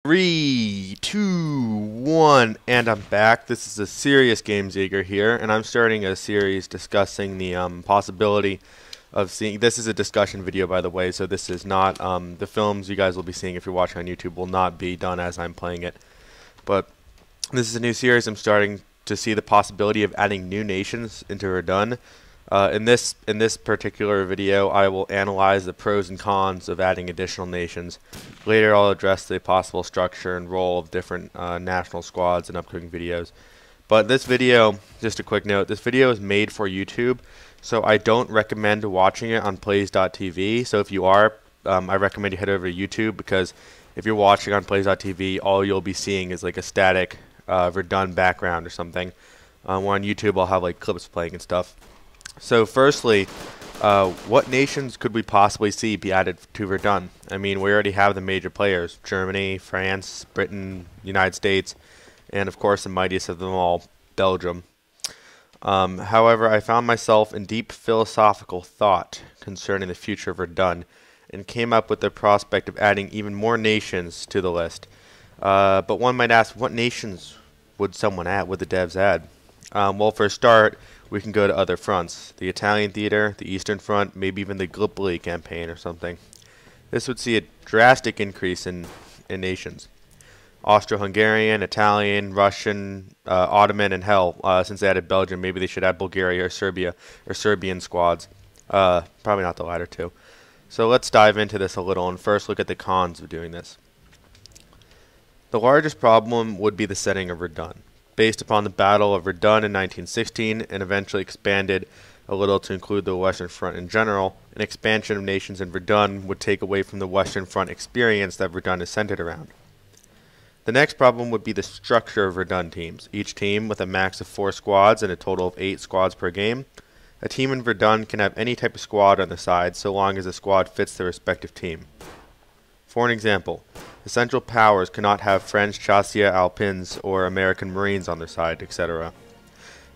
Three, two, one, and I'm back. This is a serious Games Eager here, and I'm starting a series discussing the possibility of seeing. This is a discussion video, by the way, so this is not the films you guys will be seeing if you're watching on YouTube will not be done as I'm playing it. But this is a new series. I'm starting to see the possibility of adding new nations into Verdun. In this particular video, I will analyze the pros and cons of adding additional nations. Later, I'll address the possible structure and role of different national squads in upcoming videos. But this video, just a quick note, this video is made for YouTube, so I don't recommend watching it on plays.tv. So if you are, I recommend you head over to YouTube, because if you're watching on plays.tv, all you'll be seeing is like a static Verdun background or something. Where on YouTube, I'll have like clips playing and stuff. So firstly, what nations could we possibly see be added to Verdun? I mean, we already have the major players: Germany, France, Britain, United States, and of course the mightiest of them all, Belgium. However, I found myself in deep philosophical thought concerning the future of Verdun, and came up with the prospect of adding even more nations to the list. But one might ask, what nations would someone add? Would the devs add? Well, for a start, we can go to other fronts: the Italian theater, the Eastern Front, maybe even the Gallipoli campaign or something. This would see a drastic increase in nations: Austro-Hungarian, Italian, Russian, Ottoman, and hell, since they added Belgium, maybe they should add Bulgaria or Serbia or Serbian squads. Probably not the latter two. So let's dive into this a little and first look at the cons of doing this. The largest problem would be the setting of Verdun. Based upon the Battle of Verdun in 1916 and eventually expanded a little to include the Western Front in general, an expansion of nations in Verdun would take away from the Western Front experience that Verdun is centered around. The next problem would be the structure of Verdun teams, each team with a max of 4 squads and a total of 8 squads per game. A team in Verdun can have any type of squad on the side so long as the squad fits their respective team. For an example, the Central Powers cannot have French Chasseurs Alpins or American Marines on their side, etc.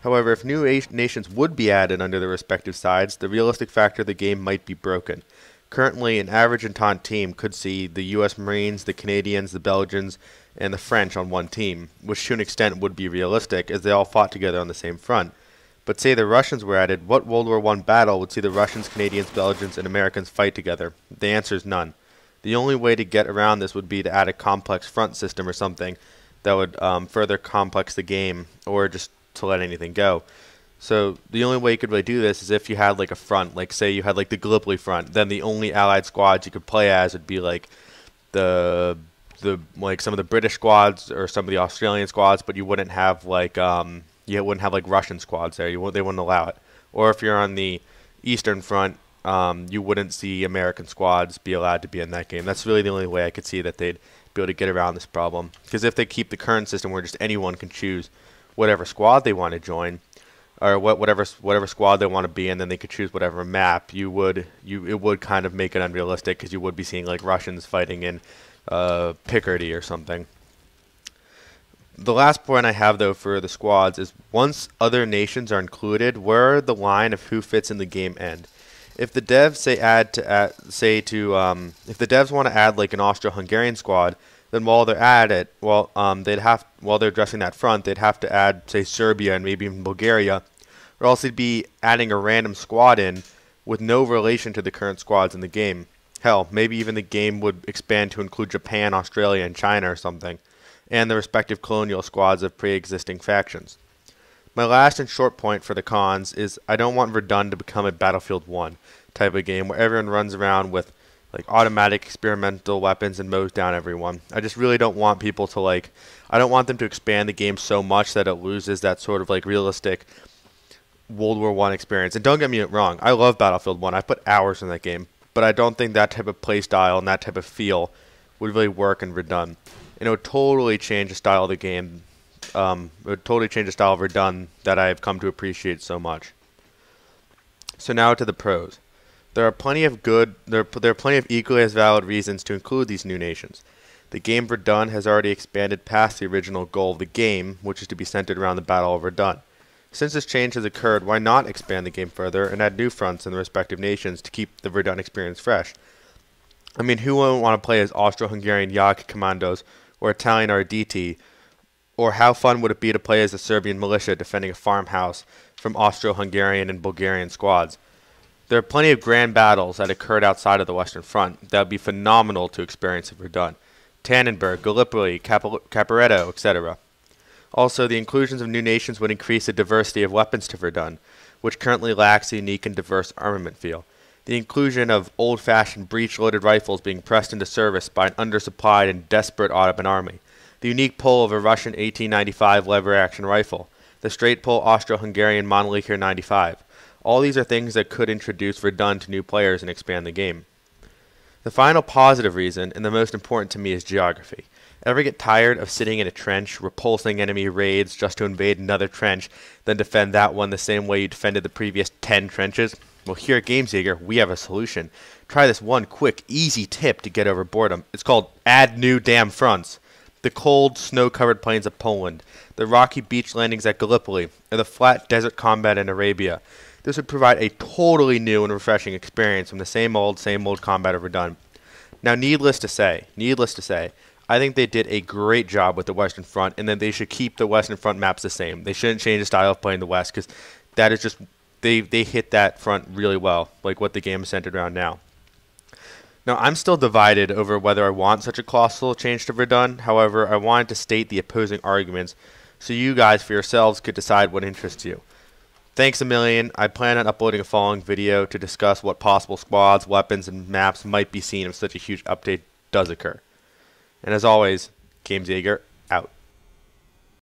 However, if new nations would be added under their respective sides, the realistic factor of the game might be broken. Currently, an average Entente team could see the US Marines, the Canadians, the Belgians, and the French on one team, which to an extent would be realistic, as they all fought together on the same front. But say the Russians were added, what World War I battle would see the Russians, Canadians, Belgians, and Americans fight together? The answer is none. The only way to get around this would be to add a complex front system or something that would further complex the game, or just to let anything go. So the only way you could really do this is if you had like a front, like say you had like the Gallipoli front, then the only allied squads you could play as would be like the like some of the British squads or some of the Australian squads, but you wouldn't have like Russian squads there. They wouldn't allow it. Or if you're on the Eastern Front, you wouldn't see American squads be allowed to be in that game. That's really the only way I could see that they'd be able to get around this problem. Because if they keep the current system where just anyone can choose whatever squad they want to join, or whatever squad they want to be in, then they could choose whatever map, it would kind of make it unrealistic, because you would be seeing like Russians fighting in Picardy or something. The last point I have, though, for the squads is, once other nations are included, where the line of who fits in the game end? If the devs if the devs want to add like an Austro-Hungarian squad, then while they're at it, while they're addressing that front, they'd have to add, say, Serbia and maybe even Bulgaria, or else they'd be adding a random squad in with no relation to the current squads in the game. Hell, maybe even the game would expand to include Japan, Australia, and China or something, and the respective colonial squads of pre-existing factions. My last and short point for the cons is I don't want Verdun to become a Battlefield 1 type of game where everyone runs around with like automatic experimental weapons and mows down everyone. I just really don't want people to I don't want them to expand the game so much that it loses that sort of like realistic World War I experience. And don't get me wrong, I love Battlefield 1. I put hours in that game, but I don't think that type of playstyle and that type of feel would really work in Verdun. And it would totally change the style of the game. It would totally change the style of Verdun that I have come to appreciate so much. So now to the pros. There are plenty of equally as valid reasons to include these new nations. The game Verdun has already expanded past the original goal of the game, which is to be centered around the Battle of Verdun. Since this change has occurred, why not expand the game further and add new fronts in the respective nations to keep the Verdun experience fresh? I mean, who wouldn't want to play as Austro-Hungarian Yak commandos or Italian Arditi, or how fun would it be to play as a Serbian militia defending a farmhouse from Austro-Hungarian and Bulgarian squads. There are plenty of grand battles that occurred outside of the Western Front that would be phenomenal to experience if Verdun. Tannenberg, Gallipoli, Caporetto, etc. Also, the inclusions of new nations would increase the diversity of weapons to Verdun, which currently lacks a unique and diverse armament feel. The inclusion of old-fashioned breech-loaded rifles being pressed into service by an undersupplied and desperate Ottoman army. The unique pull of a Russian 1895 lever-action rifle. The straight-pull Austro-Hungarian Monolicher 95. All these are things that could introduce Verdun to new players and expand the game. The final positive reason, and the most important to me, is geography. Ever get tired of sitting in a trench, repulsing enemy raids just to invade another trench, then defend that one the same way you defended the previous 10 trenches? Well, here at GamesJager, we have a solution. Try this one quick, easy tip to get over boredom. It's called Add New Damn Fronts. The cold, snow-covered plains of Poland, the rocky beach landings at Gallipoli, or the flat desert combat in Arabia. This would provide a totally new and refreshing experience from the same old combat of Verdun. Now, needless to say, I think they did a great job with the Western Front, and that they should keep the Western Front maps the same. They shouldn't change the style of playing the West, because that is just, they hit that front really well, like what the game is centered around now. Now, I'm still divided over whether I want such a colossal change to Verdun. However, I wanted to state the opposing arguments so you guys for yourselves could decide what interests you. Thanks a million. I plan on uploading a following video to discuss what possible squads, weapons, and maps might be seen if such a huge update does occur. And as always, GamesJager out.